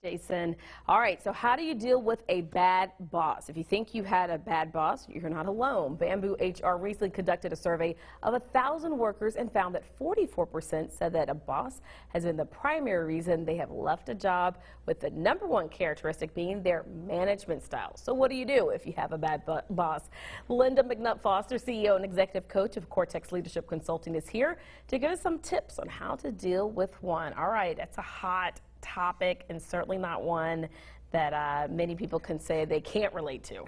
Jason. All right, so how do you deal with a bad boss? If you think you had a bad boss, you're not alone. Bamboo HR recently conducted a survey of 1,000 workers and found that 44% said that a boss has been the primary reason they have left a job, with the #1 characteristic being their management style. So what do you do if you have a bad boss? Lynda McNutt, CEO and executive coach of Cortex Leadership Consulting, is here to give us some tips on how to deal with one. All right, that's a hot topic and certainly not one that many people can say they can't relate to.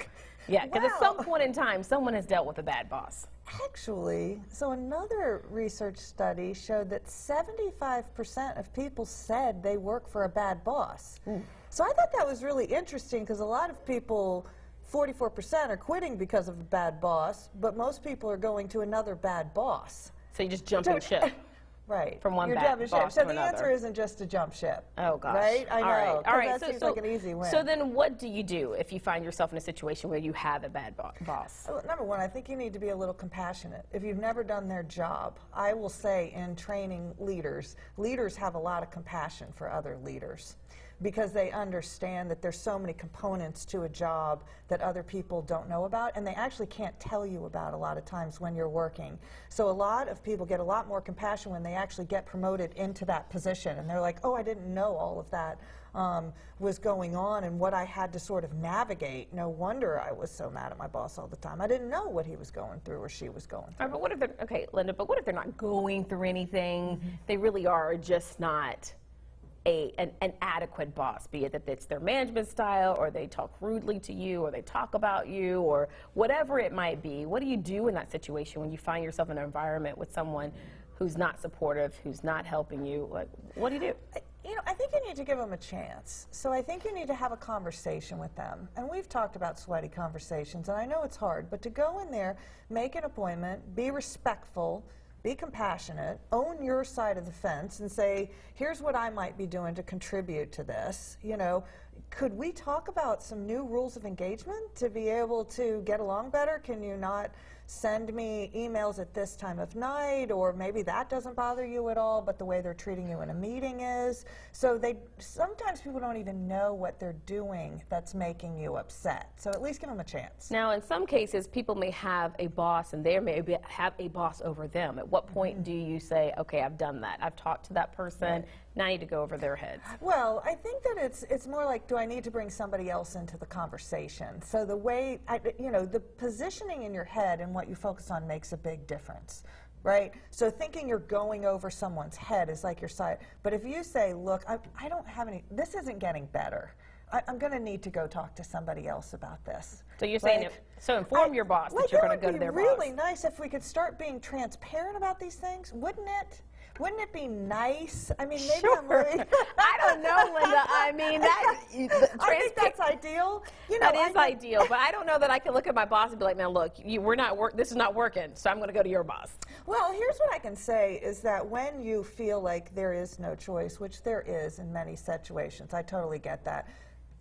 Yeah, because at some point in time, someone has dealt with a bad boss. Actually, so another research study showed that 75% of people said they work for a bad boss. So I thought that was really interesting because a lot of people, 44%, are quitting because of a bad boss, but most people are going to another bad boss. So you just jumping ship. Right. From one You're bad jumping boss ship. So to the another. answer isn't just to jump ship. Oh, gosh. Right? I know. All right. That seems like an easy win. So then what do you do if you find yourself in a situation where you have a bad boss? Well, #1, I think you need to be a little compassionate. If you've never done their job, I will say in training leaders, leaders have a lot of compassion for other leaders, because they understand that there's so many components to a job that other people don't know about, and they actually can't tell you about a lot of times when you're working. So a lot of people get a lot more compassion when they actually get promoted into that position, and they're like, oh, I didn't know all of that was going on and what I had to sort of navigate. No wonder I was so mad at my boss all the time. I didn't know what he was going through or she was going through. All right, but what if they're, okay, Lynda, but what if they're not going through anything? They really are just not an adequate boss, be it that it's their management style, or they talk rudely to you, or they talk about you, or whatever it might be. What do you do in that situation when you find yourself in an environment with someone who's not supportive, who's not helping you? What do you do? You know, I think you need to give them a chance. So I think you need to have a conversation with them. And we've talked about sweaty conversations, and I know it's hard, but to go in there, make an appointment, be respectful, be compassionate, own your side of the fence and say, here's what I might be doing to contribute to this. You know, could we talk about some new rules of engagement to be able to get along better? Can you not send me emails at this time of night? Or maybe that doesn't bother you at all, but the way they're treating you in a meeting is. So sometimes people don't even know what they're doing that's making you upset. So at least give them a chance. Now, in some cases, people may have a boss and they may have a boss over them. At what point do you say, okay, I've done that, I've talked to that person, now I need to go over their heads? Well, I think that it's more like, do I need to bring somebody else into the conversation? So the way, you know, the positioning in your head and what you focus on makes a big difference, right? So thinking you're going over someone's head is like your side. But if you say, look, I don't have any, this isn't getting better. I'm going to need to go talk to somebody else about this. So you're saying, so inform your boss that you're going to go to their boss. It would be really nice if we could start being transparent about these things, wouldn't it? Wouldn't it be nice? I mean, maybe I'm really... I don't know, Lynda. I mean, I think that's ideal. You know, that is ideal, but I don't know that I can look at my boss and be like, man, look, this is not working, so I'm going to go to your boss. Well, here's what I can say is that when you feel like there is no choice, which there is in many situations, I totally get that,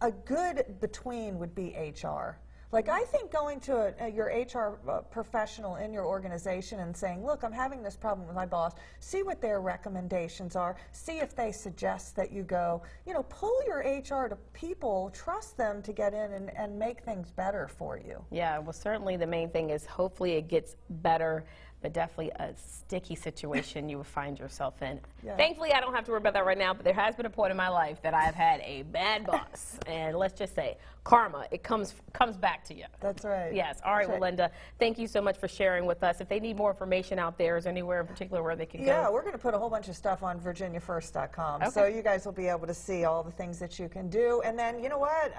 a good between would be HR. Like, I think going to your HR professional in your organization and saying, look, I'm having this problem with my boss, see what their recommendations are, see if they suggest that you go, you know, pull your HR to people, trust them to get in and make things better for you. Yeah, well, certainly the main thing is hopefully it gets better, but definitely a sticky situation you will find yourself in. Yeah. Thankfully, I don't have to worry about that right now, but there has been a point in my life that I've had a bad boss, and let's just say, karma, it comes back to you. That's right. Yes. All right, well, Lynda, thank you so much for sharing with us. If they need more information out there, is there anywhere in particular where they can go? Yeah, we're going to put a whole bunch of stuff on virginiafirst.com, so you guys will be able to see all the things that you can do. And then, you know what,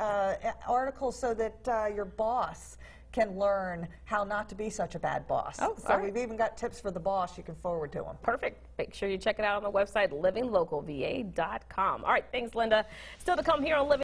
articles so that your boss can learn how not to be such a bad boss. So we've even got tips for the boss you can forward to them. Perfect. Make sure you check it out on the website, livinglocalva.com. All right, thanks, Lynda. Still to come here on Living